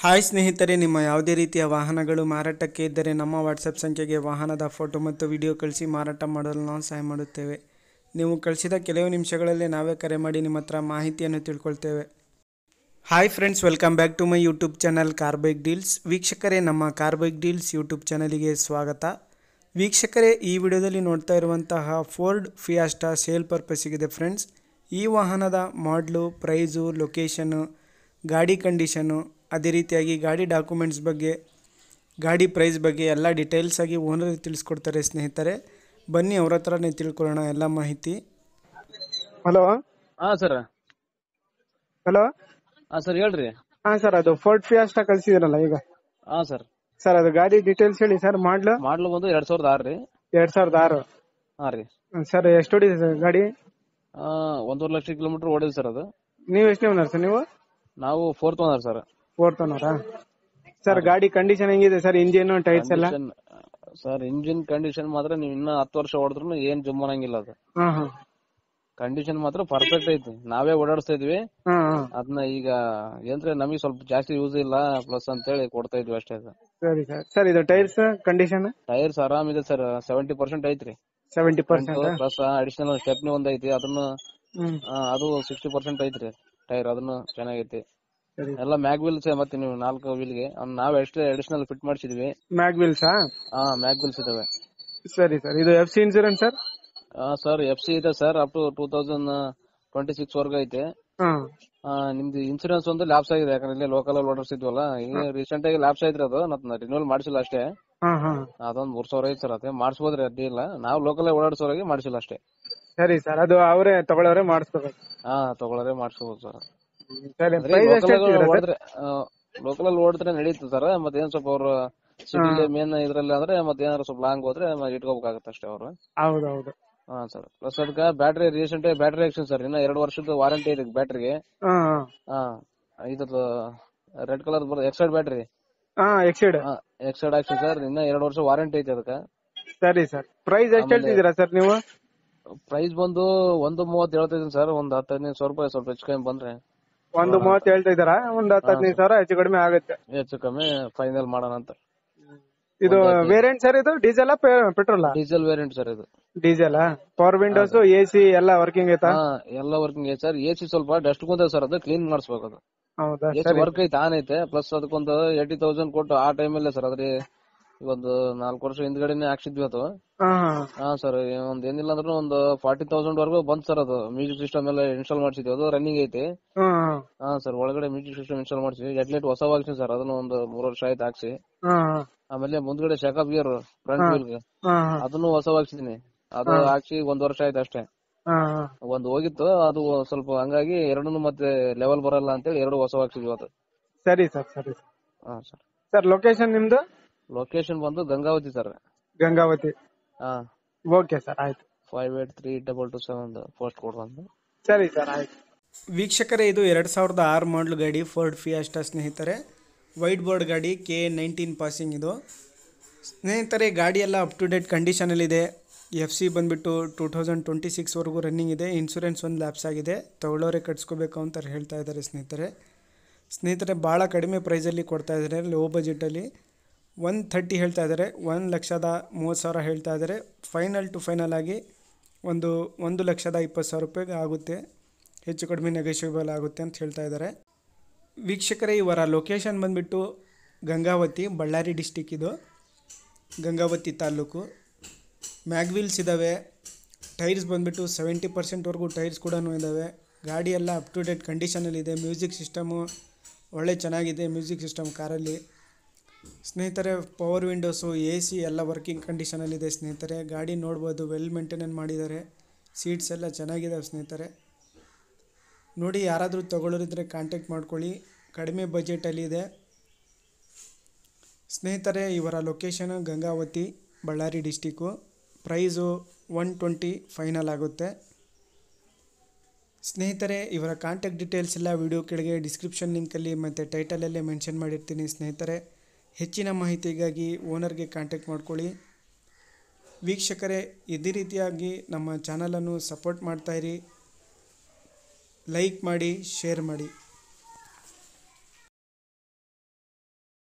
Hi ಸ್ನೇಹಿತರೆ, ನಿಮ್ಮ ಯಾವುದೇ ರೀತಿಯ ವಾಹನಗಳು ಮಾರಾಟಕ್ಕೆ ಇದ್ದರೆ ನಮ್ಮ ವಾಟ್ಸಪ್ ಸಂಖ್ಯೆಗೆ ವಾಹನದ ಫೋಟೋ ಮತ್ತು ವಿಡಿಯೋ ಕಳಿಸಿ ಮಾರಾಟ ಮಾಡಲು ನಾವು ಸಹಾಯ ಮಾಡುತ್ತೇವೆ. ನೀವು ಕಳಿಸಿದ ಕೆಲವು ನಿಮಿಷಗಳಲ್ಲೇ ನಾವೇ ಕರೆ ಮಾಡಿ ನಿಮ್ಮ ಹತ್ರ ಮಾಹಿತಿಯನ್ನು ತಿಳ್ಕೊಳ್ತೇವೆ. Hi friends, welcome back to my YouTube channel car bike deals. ವೀಕ್ಷಕರೇ, ನಮ್ಮ ಕಾರ್ ಬೈಕ್ ಡೀಲ್ಸ್ ಯೂಟ್ಯೂಬ್ ಚಾನಲಿಗೆ ಸ್ವಾಗತ. ವೀಕ್ಷಕರೇ, ಈ ವಿಡಿಯೋದಲ್ಲಿ ನೋಡ್ತಾ ಇರುವಂತಹ ಫೋರ್ಡ್ ಫಿಯಾಸ್ಟಾ ಸೇಲ್ ಪರ್ಪಸ್ಸಿಗಿದೆ ಫ್ರೆಂಡ್ಸ್. ಈ ವಾಹನದ ಮಾಡಲು, ಪ್ರೈಸು, ಲೊಕೇಶನ್ನು, ಗಾಡಿ ಕಂಡೀಷನ್ನು, ಅದೇ ರೀತಿಯಾಗಿ ಗಾಡಿ ಡಾಕ್ಯುಮೆಂಟ್ಸ್ ಬಗ್ಗೆ, ಗಾಡಿ ಪ್ರೈಸ್ ಬಗ್ಗೆ ಎಲ್ಲ ಡೀಟೇಲ್ಸ್ ಆಗಿ ಓನರ್ ತಿಳಿಸ್ಕೊಡ್ತಾರೆ ಸ್ನೇಹಿತರೆ. ಬನ್ನಿ ಅವ್ರ ಹತ್ರನೇ ತಿಳ್ಕೊಳ್ಳೋಣ ಎಲ್ಲ ಮಾಹಿತಿ. ಹಲೋ ಹಾ ಸರ್. ಹಲೋ ಹಾ ಸರ್, ಹೇಳ್ರಿ. ಹಾ ಸರ್, ಅದು ಫೋರ್ಡ್ ಫಿಯಾಸ್ಟಾ ಕಳ್ಸಿದಿರಲ್ಲ ಈಗ. ಹಾ ಸರ್. ಸರ್, ಅದು ಗಾಡಿ ಡೀಟೇಲ್ಸ್ ಹೇಳಿ ಸರ್. ಮಾಡ್ಲು ಬಂದು 2006 ರೀ. 2006. ಹಾ ರೀ. ಸರ್, ಎಷ್ಟು ಹೊಡಿದೆ ಸರ್ ಗಾಡಿ? 1.5 ಲಕ್ಷ ಕಿಲೋಮೀಟರ್ ಓಡಿದೆ ಸರ್ ಅದು. ನೀವು ಎಷ್ಟು ಓನರ್ ಸರ್? ನೀವು ನಾವು 4th ಓನರ್ ಸರ್. 4th ಓನರಾ? ಸರ್, ಗಾಡಿ ಕಂಡೀಷನ್ ಹೆಂಗಿದೆ ಸರ್? ಇಂಜಿನ್, ಟೈರ್ಸ್ ಎಲ್ಲ? ಸರ್, ಇಂಜಿನ್ ಕಂಡೀಷನ್ ಮಾತ್ರ ನೀವು ಇನ್ನ 10 ವರ್ಷ ಹೊಡೆದ್ರು ಏನ್ ಜುಮ್ ಅನ್ನಂಗಿಲ್ಲ ಅದು. ಕಂಡೀಷನ್ ಮಾತ್ರ ಪರ್ಫೆಕ್ಟ್ ಐತಿ. ನಾವೇ ಓಡಾಡಿಸ್ತಾ ಇದ್ವಿ ಅದನ್ನ. ಈಗ ಏನ್ರೆ ನಮಗೆ ಸ್ವಲ್ಪ ಜಾಸ್ತಿ ಯೂಸ್ ಇಲ್ಲ ಪ್ಲಸ್ ಅಂತ ಹೇಳಿ ಕೊಡ್ತಾ ಇದ್ವಿ ಅಷ್ಟೇ. ಸರಿ ಸರ್. ಸರ್, ಇದು ಟೈರ್ಸ್ ಕಂಡೀಷನ್? ಟೈರ್ಸ್ ಆರಾಮ್ ಇದೆ ಸರ್, 70% ಐತ್ರಿ. 70% ಪ್ಲಸ್ ಅಡಿಷನಲ್ ಸ್ಟೆಪ್ನಿ ಒಂದ್ ಐತಿ, ಅದನ್ನ ಅದು 60% ಐತ್ರಿ ಟೈರ್. ಅದನ್ನು ಚೆನ್ನಾಗೈತಿ. ಎಲ್ಲ ಮ್ಯಾಗ್ ವೀಲ್ಸ್. ಮತ್ತೆ ನೀವು 4 ವೀಲ್ಗೆ ನಾವ್ ಎಷ್ಟೇ ಅಡಿಷನಲ್ ಫಿಟ್ ಮಾಡಿಸಿದ್ವಿ. Mag wheels? ಮ್ಯಾಗ್ ವೀಲ್ಸ್ ಇದಾವೆ. ಸರಿ ಸರ್. ಇದು FC insurance sir? Sir, FC ಇದೆ ಸರ್, ಅಪ್ ಟು 2026 ವರ್ಗ ಐತೆ. ನಿಮ್ದು ಇನ್ಸೂರೆನ್ಸ್ ಒಂದು ಲ್ಯಾಪ್ಸ್ ಆಗಿದೆ, ಯಾಕಂದ್ರೆ ಇಲ್ಲಿ ಲೋಕಲ್ ಅಲ್ಲಿ ಓಡಿಸಿದ್ವಲ್ಲ. ಈಗ ರೀಸೆಂಟ್ ಆಗಿ ಲ್ಯಾಪ್ಸ್ ಐತ್ರಿ, ಅದು ರಿನ್ಯೂವಲ್ ಮಾಡಿಸಿಲ್ಲ ಅಷ್ಟೇ. ಅದೊಂದ್ 3,000 ಐತಿ ಸರ್. ಅದೇ ಮಾಡಿಸಬಹುದ್ರಿ, ಅಡ್ಡಿ ಇಲ್ಲ. ನಾವು ಲೋಕಲ್ ಓಡಾಡಿಸೋರಿಗೆ ಮಾಡಿಸಿಲ್ಲ ಅಷ್ಟೇ. ಸರಿ ಸರ್, ಅದು ಅವರೇ ತಗೊಳ್ಳೋರೆ ಮಾಡಿಸ್ಕೋಬೇಕು? ತಗೊಳ್ಳೋರೆ ಮಾಡಿಸಬಹುದು ಸರ್. ಲೋಕಲ್ ಅಲ್ಲಿ ಓಡಿದ್ರೆ ನಡೀತು ಸರ್. ಮತ್ತೆ ಏನ್ ಸ್ವಲ್ಪ ಅವ್ರು ಸಿಟಿಲಿ ಮೇನ್ ಇದ್ರಲ್ಲಿ ಅಂದ್ರೆ ಮತ್ತೆ ಏನಾದ್ರು ಸ್ವಲ್ಪ ಲಾಂಗ್ ಹೋದ್ರೆ ಇಟ್ಕೋಬೇಕಾಗತ್ತೆ ಅಷ್ಟೇ ಅವರು. ಹೌದೌದು. ಹಾ ಸರ್. ಪ್ಲಸ್ ಅದಕ್ಕೆ battery recent battery action sir. ಇನ್ನ 2 ವರ್ಷದ ವಾರಂಟಿ ಇದೆ ಬ್ಯಾಟ್ರಿಗೆ. ಇದ್ರದ್ದು red colour Exide battery. Exide action sir. ಇನ್ನ 2 ವರ್ಷ ವಾರಂಟಿ ಐತೆ ಅದಕ್ಕೆ. ಸರಿ ಸರ್. ಪ್ರೈಸ್ ಎಷ್ಟು ಹೇಳ್ತಿದ್ದೀರಾ ಸರ್ ನೀವು? ಪ್ರೈಸ್ ಬಂದು 1.30 ಹೇಳ್ತಿದ್ದೀನಿ ಸರ್. ಒಂದ್ 10-15 ರೂಪಾಯಿ ಸ್ವಲ್ಪ ಹೆಚ್ಚು ಕಮ್ಮಿ ಬಂದ್ರೆ. 1.30 ಹೇಳ್ತಾ ಇದ್ದಾರಾ? ಒಂದ್ 10-15 ಸಾವಿರ ಹೆಚ್ಚು ಕಡಿಮೆ ಆಗುತ್ತೆ. ಹೆಚ್ಚು ಕಮ್ಮಿ ಫೈನಲ್ ಮಾಡೋಣ ಅಂತ. ಇದು ವೇರಿಯಂಟ್ ಸರ್? ಇದು diesel petrol? Diesel variant sir ಇದು. ಡೀಸೆಲ್. ಪವರ್ ವಿಂಡೋಸ್, AC ಎಲ್ಲ ವರ್ಕಿಂಗ್ ಐತಾ? ಎಲ್ಲ ವರ್ಕಿಂಗ್ ಐತೆ ಸರ್. AC ಸ್ವಲ್ಪ ಡಸ್ಟ್ ಕುಂತ ಸರ್, ಅದು ಕ್ಲೀನ್ ಮಾಡಿಸ್ಬೇಕು. ಅದು ಹೌದಾ? AC ವರ್ಕ್ ಐತೆ, ಆನ್ ಐತೆ. ಪ್ಲಸ್ ಅದಕ್ಕೊಂದು 80,000 ಕೊಟ್ಟು ಆ ಟೈಮಲ್ಲೇ ಸರ್. ಅದ್ರಿ ಒಂದು 4 ವರ್ಷ ಹಿಂದ್ಗಡೆನೆ ಹಾಕ್ಸಿದ್ವಿ ಅದು. ಸರ್, ಒಂದ್ ಏನಿಲ್ಲ ಅಂದ್ರೂ ಒಂದು 40,000 ವರ್ಗು ಬಂದ್ ಸರ್. ಅದು ಮ್ಯೂಸಿಕ್ ಸಿಸ್ಟಮ್ ಎಲ್ಲ ಇನ್ಸ್ಟಾಲ್ ಮಾಡಿಸಿದ್ವಿ, ಅದು ರನ್ನಿಂಗ್ ಐತಿ. ಸರ್, ಒಳಗಡೆ ಮ್ಯೂಸಿಕ್ ಸಿಸ್ಟಮ್ ಇನ್ಸ್ಟಾಲ್ ಮಾಡಿಸಿ ಹೆಡ್ಲೈಟ್ ಹೊಸ ಹಾಕ್ಸಿ ಸರ್. ಅದನ್ನ ಒಂದು 3 ವರ್ಷ ಆಯ್ತು ಹಾಕ್ಸಿ. ಆಮೇಲೆ ಮುಂದ್ಗಡೆ ಶಾಕಪ್ ಗಿಯರ್ ಫ್ರಂಟ್ ವೀಲ್ಗೆ ಅದನ್ನು ಹೊಸ ಹಾಕ್ಸಿದೀನಿ. ಅದು ಹಾಕ್ಸಿ 1 ವರ್ಷ ಆಯ್ತು ಅಷ್ಟೇ. ಒಂದ್ ಹೋಗಿತ್ತು, ಅದು ಸ್ವಲ್ಪ ಹಂಗಾಗಿ ಎರಡನ್ನು ಮತ್ತೆ ಲೆವೆಲ್ ಬರಲ್ಲ ಅಂತೇಳಿ 2 ಹೊಸ ಹಾಕ್ಸಿದ್ವಿ ಅದು. ಸರಿ ಸರ್. ಸರಿ ಸರ್. ಸರ್, ಲೊಕೇಶನ್ ನಿಮ್ದು? ಲೊಕೇಶನ್ ಬಂದು Gangavati sir. Gangavati. Okay sir, ಆಯ್ತು. 583227 ಪೋಸ್ಟ್ ಕೋಡ್ ಬಂದು. ಸರಿ ಸರ್, ಆಯ್ತು. ವೀಕ್ಷಕರೇ, ಇದು 2006 ಮಾಡಲ್ ಗಾಡಿ ಫೋರ್ಡ್ ಫಿಯಾಸ್ಟಾ ಸ್ನೇಹಿತರೆ. ವೈಟ್ ಬೋರ್ಡ್ ಗಾಡಿ, K19 ಪಾಸಿಂಗ್ ಇದು ಸ್ನೇಹಿತರೆ. ಗಾಡಿ ಎಲ್ಲ ಅಪ್ ಟು ಡೇಟ್ ಕಂಡೀಷನಲ್ಲಿದೆ. FC ಬಂದುಬಿಟ್ಟು 2026 ವರೆಗೂ ರನ್ನಿಂಗ್ ಇದೆ. ಇನ್ಶೂರೆನ್ಸ್ ಒಂದು ಲ್ಯಾಪ್ಸ್ ಆಗಿದೆ. ತಗೊಳ್ಳೋರೆ ಕಟ್ಸ್ಕೋಬೇಕು ಅಂತ ಹೇಳ್ತಾ ಇದ್ದಾರೆ ಸ್ನೇಹಿತರೆ. ಭಾಳ ಕಡಿಮೆ ಪ್ರೈಸಲ್ಲಿ ಕೊಡ್ತಾ ಇದ್ದಾರೆ, ಲೋ ಬಜೆಟಲ್ಲಿ. 130 ಹೇಳ್ತಾ ಇದ್ದಾರೆ, 1,30,000 ಹೇಳ್ತಾ ಇದ್ದಾರೆ. ಫೈನಲ್ ಟು ಫೈನಲ್ ಆಗಿ 1,20,000 ರೂಪಾಯಿಗೆ ಆಗುತ್ತೆ. ಹೆಚ್ಚು ಕಡಿಮೆ ನೆಗೋಷಿಯಬಲ್ ಆಗುತ್ತೆ ಅಂತ ಹೇಳ್ತಾ ಇದ್ದಾರೆ. ವೀಕ್ಷಕರೇ, ಇವರ ಲೊಕೇಶನ್ ಬಂದುಬಿಟ್ಟು ಗಂಗಾವತಿ, ಬಳ್ಳಾರಿ ಡಿಸ್ಟಿಕ್. ಇದು ಗಂಗಾವತಿ ತಾಲೂಕು. ಮ್ಯಾಗ್ವೀಲ್ಸ್ ಇದ್ದಾವೆ. ಟೈರ್ಸ್ ಬಂದುಬಿಟ್ಟು 70% ಟೈರ್ಸ್ ಕೂಡ ಇದ್ದಾವೆ. ಗಾಡಿ ಎಲ್ಲ ಅಪ್ ಟು ಡೇಟ್ ಕಂಡೀಷನಲ್ಲಿದೆ. ಮ್ಯೂಸಿಕ್ ಸಿಸ್ಟಮು ಒಳ್ಳೆ ಚೆನ್ನಾಗಿದೆ. ಮ್ಯೂಸಿಕ್ ಸಿಸ್ಟಮ್ ಕಾರಲ್ಲಿ ಸ್ನೇಹಿತರೆ. ಪವರ್ ವಿಂಡೋಸು, AC ಎಲ್ಲ ವರ್ಕಿಂಗ್ ಕಂಡೀಷನಲ್ಲಿದೆ ಸ್ನೇಹಿತರೆ. ಗಾಡಿ ನೋಡ್ಬೋದು, ವೆಲ್ ಮೇಂಟೈನ್ ಮಾಡಿದ್ದಾರೆ. ಸೀಟ್ಸ್ ಎಲ್ಲ ಚೆನ್ನಾಗಿದ್ದಾವೆ ಸ್ನೇಹಿತರೆ. ನೋಡಿ, ಯಾರಾದರೂ ತಗೊಳ್ಳೋರಿದ್ರೆ ಕಾಂಟ್ಯಾಕ್ಟ್ ಮಾಡ್ಕೊಳ್ಳಿ, ಕಡಿಮೆ ಬಜೆಟಲ್ಲಿದೆ ಸ್ನೇಹಿತರೆ. ಇವರ ಲೊಕೇಶನ್ Gangavati, Ballari district. Price 120 final ಆಗುತ್ತೆ ಸ್ನೇಹಿತರೆ. ಇವರ ಕಾಂಟ್ಯಾಕ್ಟ್ ಡೀಟೇಲ್ಸ್ ಎಲ್ಲ ವಿಡಿಯೋ ಕೆಳಗೆ ಡಿಸ್ಕ್ರಿಪ್ಷನ್ ಲಿಂಕಲ್ಲಿ ಮತ್ತು ಟೈಟಲಲ್ಲೇ ಮೆನ್ಷನ್ ಮಾಡಿರ್ತೀನಿ ಸ್ನೇಹಿತರೆ. ಹೆಚ್ಚಿನ ಮಾಹಿತಿಗಾಗಿ ಓನರ್ಗೆ ಕಾಂಟ್ಯಾಕ್ಟ್ ಮಾಡ್ಕೊಳ್ಳಿ. ವೀಕ್ಷಕರೇ, ಇದೇ ರೀತಿಯಾಗಿ ನಮ್ಮ ಚಾನಲನ್ನು ಸಪೋರ್ಟ್ ಮಾಡ್ತಾಯಿರಿ. ಲೈಕ್ ಮಾಡಿ, ಶೇರ್ ಮಾಡಿ.